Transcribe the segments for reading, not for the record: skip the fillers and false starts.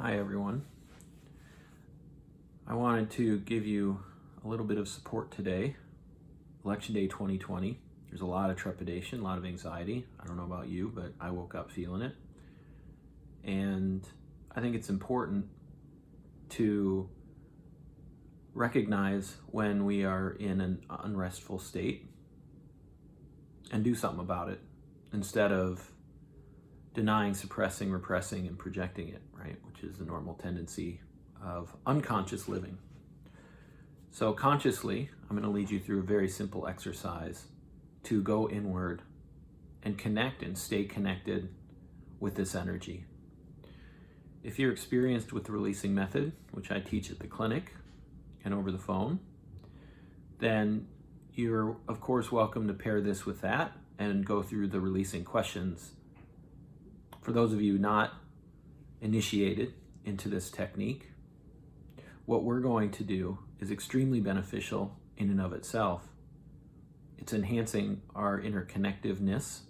Hi everyone. I wanted to give you a little bit of support today. Election Day 2020. There's a lot of trepidation, a lot of anxiety. I don't know about you, but I woke up feeling it. And I think it's important to recognize when we are in an unrestful state and do something about it instead of denying, suppressing, repressing, and projecting it, right? Which is the normal tendency of unconscious living. So consciously, I'm going to lead you through a very simple exercise to go inward and connect and stay connected with this energy. If you're experienced with the releasing method, which I teach at the clinic and over the phone, then you're of course welcome to pair this with that and go through the releasing questions. For those of you not initiated into this technique, what we're going to do is extremely beneficial in and of itself. It's enhancing our interconnectiveness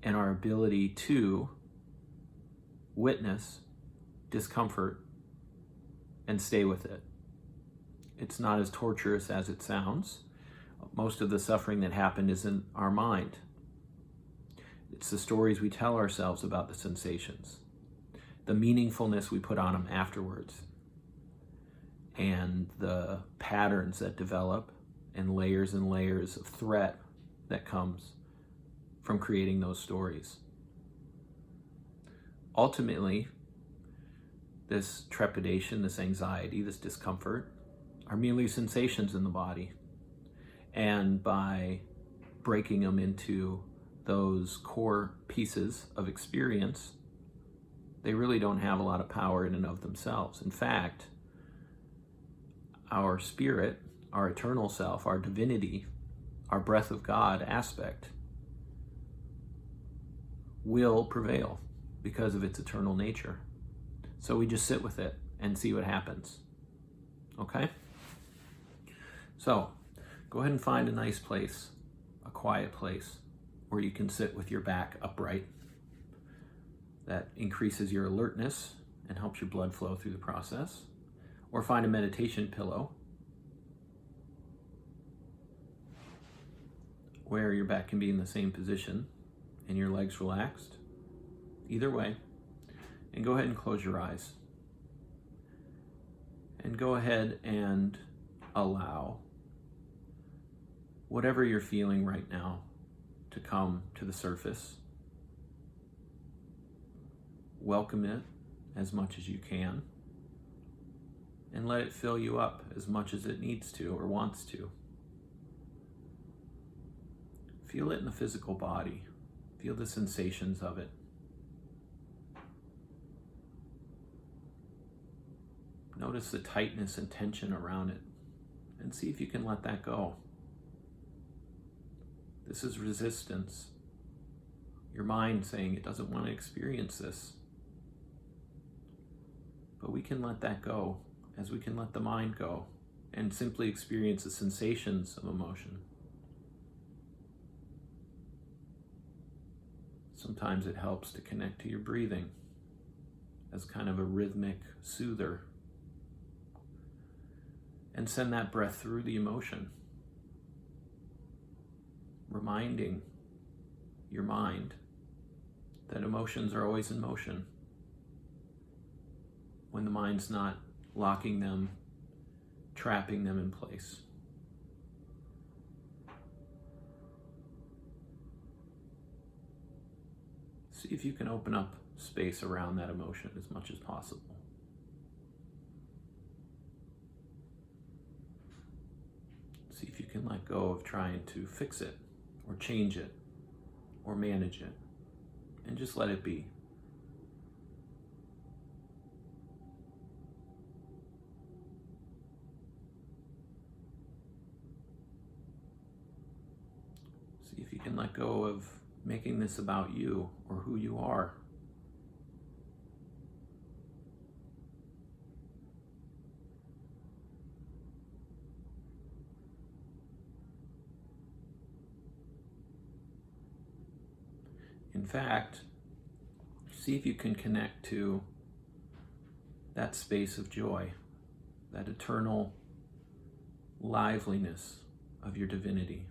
and our ability to witness discomfort and stay with it. It's not as torturous as it sounds. Most of the suffering that happened is in our mind. It's the stories we tell ourselves about the sensations, the meaningfulness we put on them afterwards, and the patterns that develop and layers of threat that comes from creating those stories. Ultimately, this trepidation, this anxiety, this discomfort are merely sensations in the body. And by breaking them into those core pieces of experience, they really don't have a lot of power in and of themselves. In fact, our spirit, our eternal self, our divinity, our breath of God aspect will prevail because of its eternal nature. So we just sit with it and see what happens. Okay? So go ahead and find a nice place, a quiet place, where you can sit with your back upright. That increases your alertness and helps your blood flow through the process. Or find a meditation pillow where your back can be in the same position and your legs relaxed. Either way. And go ahead and close your eyes. And go ahead and allow whatever you're feeling right now to come to the surface. Welcome it as much as you can, and let it fill you up as much as it needs to or wants to. Feel it in the physical body. Feel the sensations of it. Notice the tightness and tension around it, and see if you can let that go. This is resistance. Your mind saying it doesn't want to experience this. But we can let that go as we can let the mind go and simply experience the sensations of emotion. Sometimes it helps to connect to your breathing as kind of a rhythmic soother and send that breath through the emotion, reminding your mind that emotions are always in motion when the mind's not locking them, trapping them in place. See if you can open up space around that emotion as much as possible. See if you can let go of trying to fix it or change it or manage it, and just let it be. See if you can let go of making this about you or who you are. In fact, see if you can connect to that space of joy, that eternal liveliness of your divinity.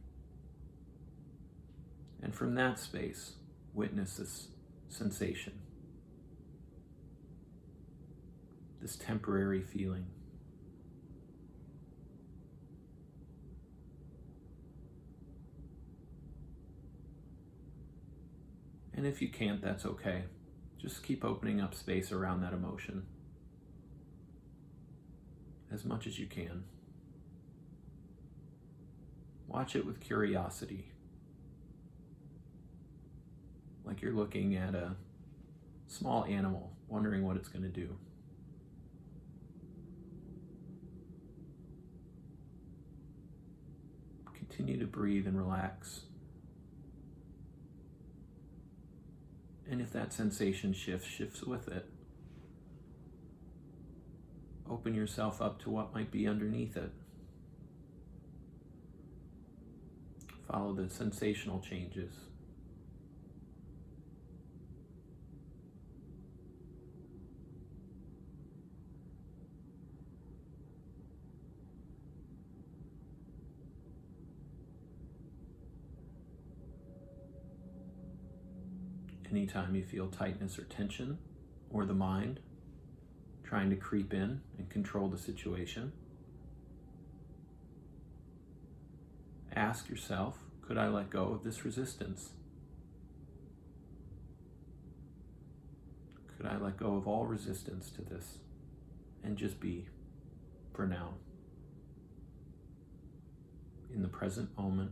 And from that space, witness this sensation, this temporary feeling. And if you can't, that's okay. Just keep opening up space around that emotion as much as you can. Watch it with curiosity, like you're looking at a small animal, wondering what it's going to do. Continue to breathe and relax. And if that sensation shifts with it. Open yourself up to what might be underneath it. Follow the sensational changes. Anytime you feel tightness or tension, or the mind trying to creep in and control the situation, ask yourself, could I let go of this resistance? Could I let go of all resistance to this and just be, for now, in the present moment,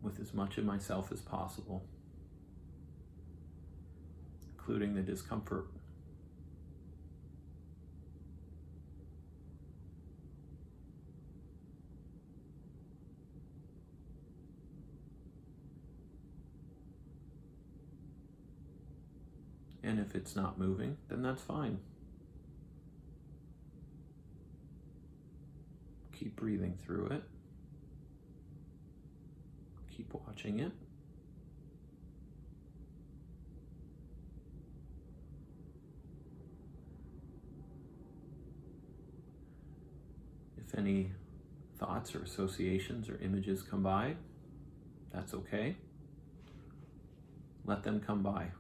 with as much of myself as possible, including the discomfort. And if it's not moving, then that's fine. Keep breathing through it. Keep watching it. If any thoughts or associations or images come by, that's okay. Let them come by.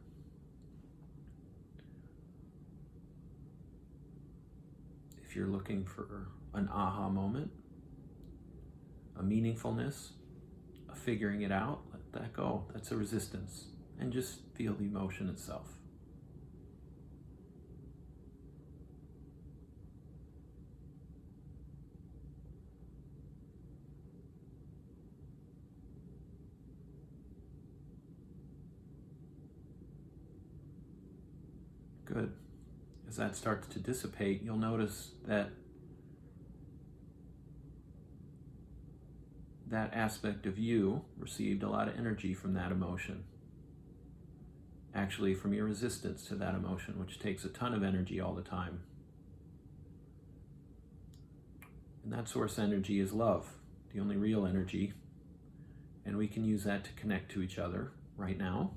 If you're looking for an aha moment, a meaningfulness, a figuring it out, let that go. That's a resistance. And just feel the emotion itself. Good. As that starts to dissipate, you'll notice that that aspect of you received a lot of energy from that emotion. Actually, from your resistance to that emotion, which takes a ton of energy all the time. And that source energy is love, the only real energy. And we can use that to connect to each other right now,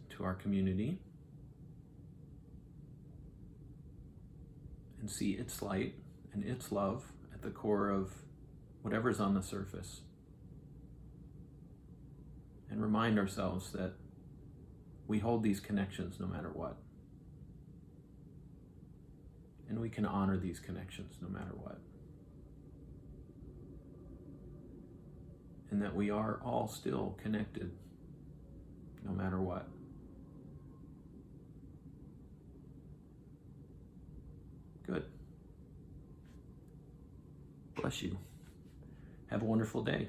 to our community, and see its light and its love at the core of whatever's on the surface. And remind ourselves that we hold these connections no matter what. And we can honor these connections no matter what. And that we are all still connected no matter what. Good. Bless you. Have a wonderful day.